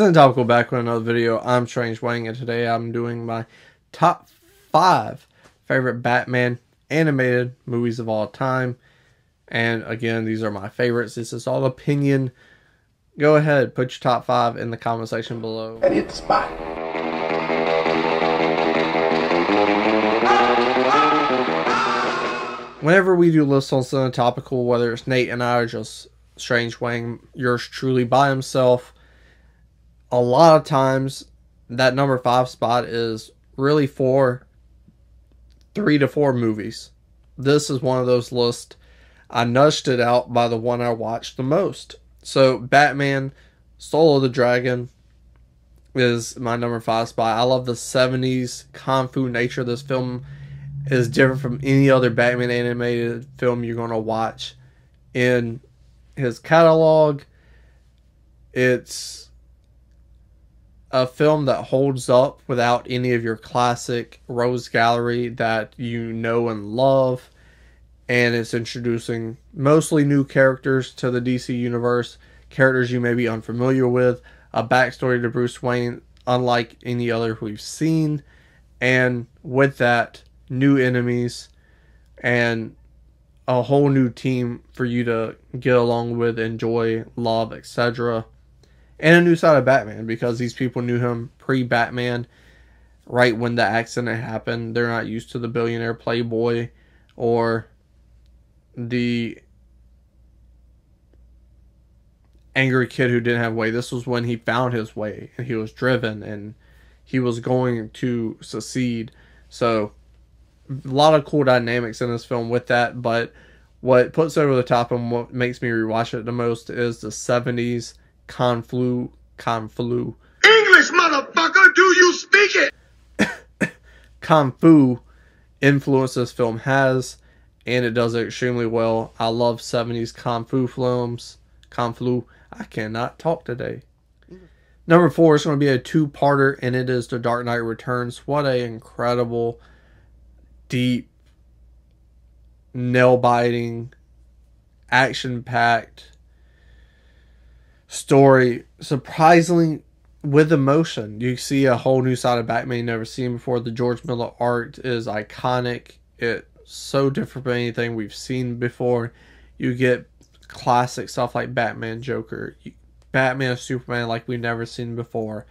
Topical back with another video. I'm Strange Wang, and today I'm doing my top 5 favorite Batman animated movies of all time. And again, these are my favorites. This is all opinion. Go ahead, put your top 5 in the comment section below. And hit the spot. Whenever we do lists on Cinema Topical, whether it's Nate and I or just Strange Wang, yours truly by himself, a lot of times that number 5 spot is really for 3 to 4 movies. This is one of those lists. I nudged it out by the one I watched the most. So Batman Soul of the Dragon is my number 5 spot. I love the 70s kung fu nature of this film. It is different from any other Batman animated film you're going to watch in his catalog. It's a film that holds up without any of your classic Rose Gallery that you know and love. And it's introducing mostly new characters to the DC universe, characters you may be unfamiliar with, a backstory to Bruce Wayne unlike any other we've seen, and with that, new enemies and a whole new team for you to get along with, enjoy, love, etc. And a new side of Batman, because these people knew him pre-Batman, right when the accident happened. They're not used to the billionaire playboy or the angry kid who didn't have way. This was when he found his way, and he was driven, and he was going to succeed. So, a lot of cool dynamics in this film with that, but what puts it over the top and what makes me rewatch it the most is the 70s Kung Fu. English, motherfucker, do you speak it? Kung Fu influence this film has, and it does it extremely well. I love 70s Kung Fu films. Kung Fu. I cannot talk today. Number 4 is going to be a 2-parter, and it is The Dark Knight Returns. What an incredible, deep, nail-biting, action-packed story, surprisingly with emotion. You see a whole new side of Batman you've never seen before. The George Miller art is iconic. It's so different from anything we've seen before. You get classic stuff like Batman, Joker, Batman, Superman like we've never seen before.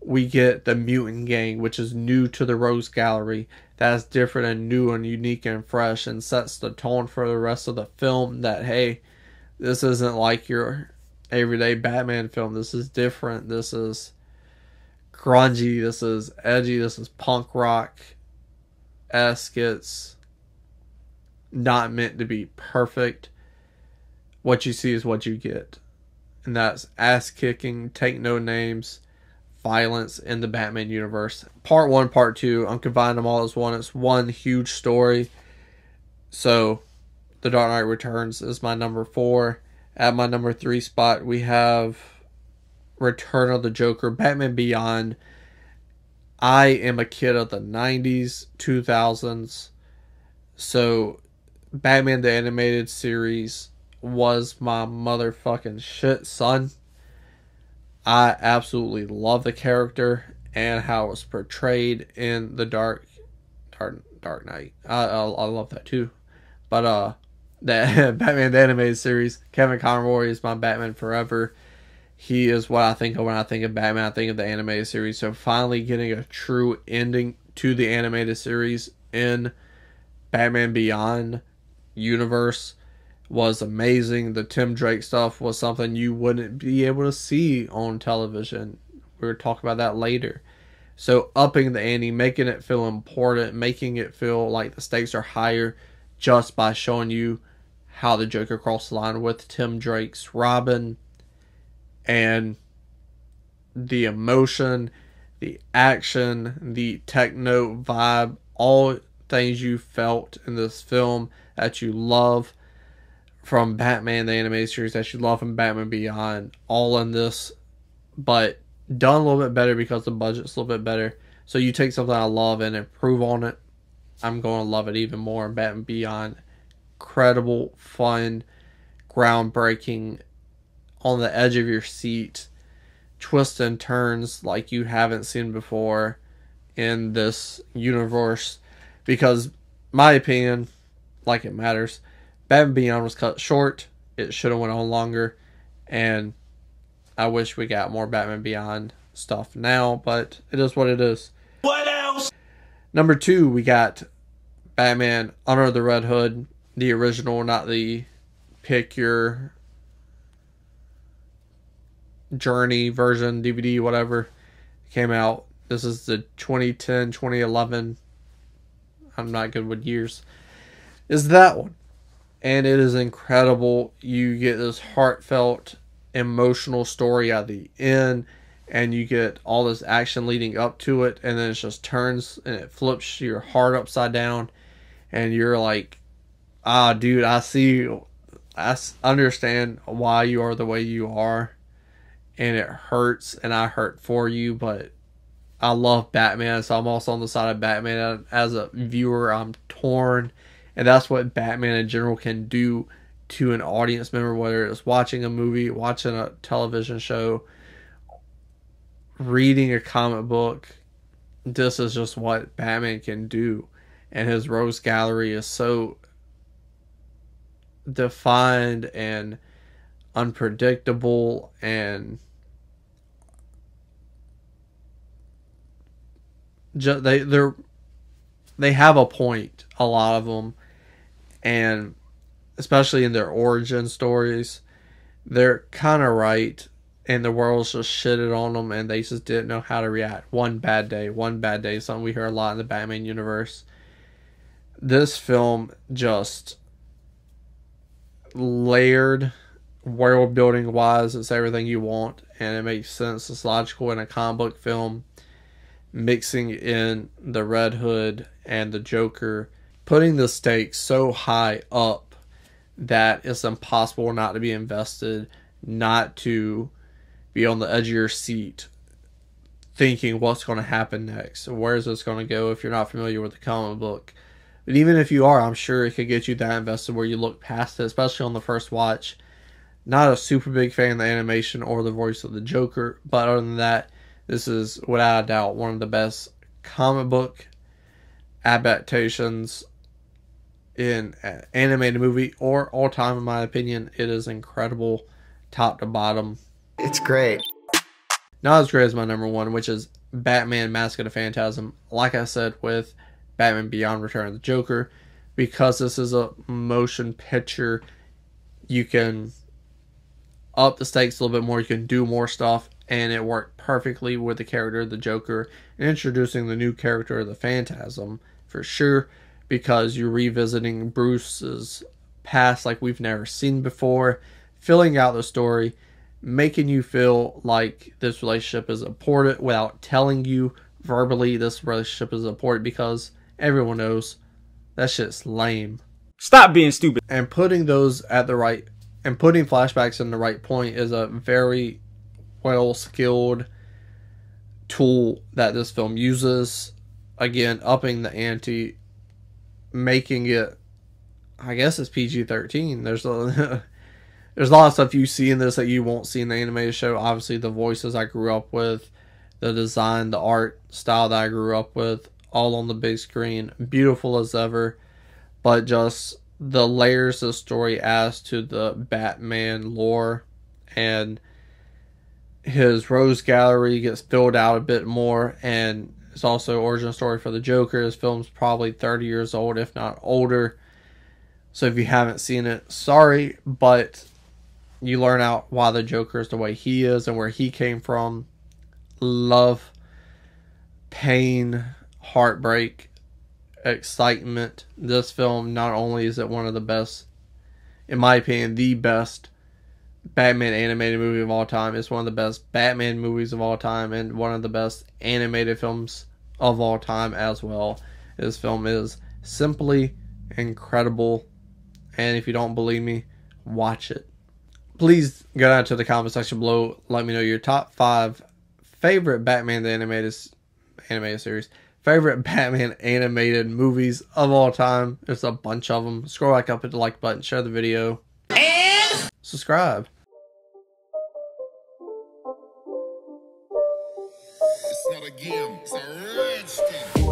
We get the Mutant Gang, which is new to the Rose Gallery. That's different and new and unique and fresh, and sets the tone for the rest of the film that, hey, this isn't like your everyday Batman film. This is different. This is grungy. This is edgy. This is punk rock-esque. It's not meant to be perfect. What you see is what you get. And that's ass-kicking, take no names, violence in the Batman universe. Part 1, Part 2, I'm combining them all as one. It's one huge story. So, The Dark Knight Returns is my number 4. At my number 3 spot, we have Return of the Joker, Batman Beyond. I am a kid of the 90s, 2000s. So, Batman the Animated Series was my motherfucking shit, son. I absolutely love the character and how it was portrayed in the Dark Knight. I love that too. But that Batman the Animated Series, Kevin Conroy is my Batman forever. He is what I think of when I think of Batman. I think of the animated series. So finally getting a true ending to the animated series in Batman Beyond universe was amazing. The Tim Drake stuff was something you wouldn't be able to see on television. We'll talk about that later. So upping the ante, making it feel important, making it feel like the stakes are higher just by showing you how the Joker crossed the line with Tim Drake's Robin, and the emotion, the action, the techno vibe, all things you felt in this film that you love from Batman the Animated Series, that you love from Batman Beyond, all in this, but done a little bit better because the budget's a little bit better. So you take something I love and improve on it, I'm going to love it even more in Batman Beyond. Incredible, fun, groundbreaking, on the edge of your seat, twists and turns like you haven't seen before in this universe. Because, my opinion, like it matters, Batman Beyond was cut short. It should have went on longer, and I wish we got more Batman Beyond stuff now, but it is what it is. What else? Number 2, we got Batman Under the Red Hood, the original, not the pick your journey version, DVD, whatever, came out. This is the 2010, 2011. I'm not good with years. Is that one. And it is incredible. You get this heartfelt, emotional story at the end, and you get all this action leading up to it, and then it just turns and it flips your heart upside down, and you're like, ah, dude, I see you. I understand why you are the way you are, and it hurts, and I hurt for you, but I love Batman, so I'm also on the side of Batman. As a viewer, I'm torn, and that's what Batman in general can do to an audience member, whether it's watching a movie, watching a television show, reading a comic book. This is just what Batman can do, and his Rose Gallery is so defined and unpredictable, and they have a point, a lot of them, and especially in their origin stories, they're kind of right, and the world's just shitted on them, and they just didn't know how to react. One bad day, something we hear a lot in the Batman universe. This film just layered, world building wise. It's everything you want, and it makes sense. It's logical in a comic book film. Mixing in the Red Hood and the Joker, putting the stakes so high up that it's impossible not to be invested, not to be on the edge of your seat thinking what's going to happen next, where is this going to go if you're not familiar with the comic book. But even if you are, I'm sure it could get you that invested where you look past it, especially on the first watch. Not a super big fan of the animation or the voice of the Joker, but other than that, this is without a doubt one of the best comic book adaptations in an animated movie or all time, in my opinion. It is incredible, top to bottom. It's great. Not as great as my number 1, which is Batman Mask of the Phantasm. Like I said, with Batman Beyond Return of the Joker, because this is a motion picture, you can up the stakes a little bit more, you can do more stuff, and it worked perfectly with the character of the Joker and introducing the new character of the Phantasm, for sure, because you're revisiting Bruce's past like we've never seen before, filling out the story, making you feel like this relationship is important without telling you verbally this relationship is important, because everyone knows that shit's lame. Stop being stupid. And putting those at the right, and putting flashbacks in the right point is a very well skilled tool that this film uses. Again, upping the ante, making it, I guess it's PG-13. There's a lot of stuff you see in this that you won't see in the animated show. Obviously, the voices I grew up with, the design, the art style that I grew up with, all on the big screen, beautiful as ever. But just the layers of story as to the Batman lore, and his Rose Gallery gets filled out a bit more, and it's also origin story for the Joker. This film's probably 30 years old, if not older. So if you haven't seen it, sorry, but you learn out why the Joker is the way he is and where he came from. Love, pain, heartbreak, excitement. This film, not only is it one of the best, in my opinion, the best Batman animated movie of all time, it's one of the best Batman movies of all time, and one of the best animated films of all time as well. This film is simply incredible, and if you don't believe me, watch it. Please go down to the comment section below. Let me know your top 5 favorite Batman the animated series, favorite Batman animated movies of all time. There's a bunch of them. Scroll back up, hit the like button, share the video, and subscribe. again. It's a rich thing.